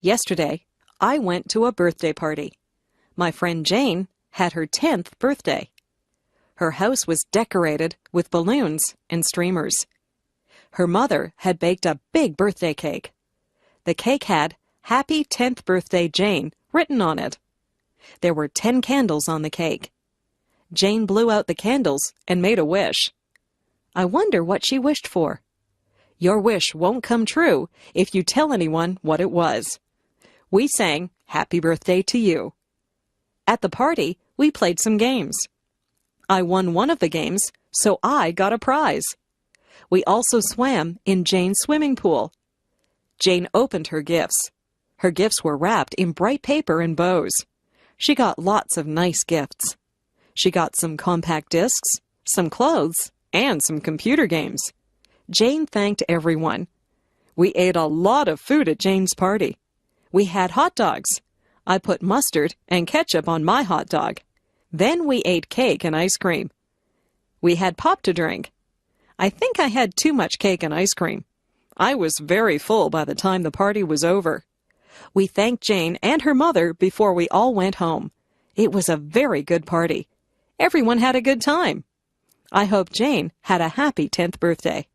Yesterday, I went to a birthday party. My friend Jane had her 10th birthday. Her house was decorated with balloons and streamers. Her mother had baked a big birthday cake. The cake had "Happy 10th Birthday, Jane" written on it. There were 10 candles on the cake. Jane blew out the candles and made a wish. I wonder what she wished for. Your wish won't come true if you tell anyone what it was. We sang "Happy Birthday to You." At the party, we played some games. I won one of the games, so I got a prize. We also swam in Jane's swimming pool. Jane opened her gifts. Her gifts were wrapped in bright paper and bows. She got lots of nice gifts. She got some compact discs, some clothes, and some computer games. Jane thanked everyone. We ate a lot of food at Jane's party. We had hot dogs. I put mustard and ketchup on my hot dog. Then we ate cake and ice cream. We had pop to drink. I think I had too much cake and ice cream. I was very full by the time the party was over. We thanked Jane and her mother before we all went home. It was a very good party. Everyone had a good time. I hope Jane had a happy 10th birthday.